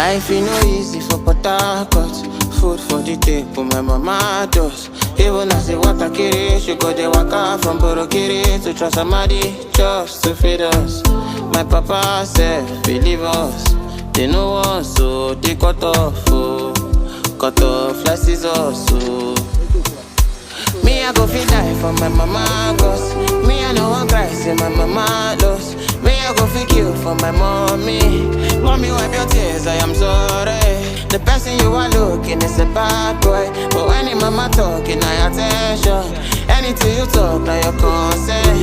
Life is no easy for Harcourt. Food for the table, my mama does. Even as the water carry, she go the waka from Borokiri to trust somebody just to feed us. My papa said, believe us. They know us, so they cut off, oh. Cut off like scissors, so me, I go feel die for my mama ghost. Me, I know one cry, say my mama lost. Me, I go feel kill for my mommy. Mommy, wipe your tears, I am sorry. The person you are looking is a bad boy, but when your mama talking, I attention. Anything you talk, now your consent.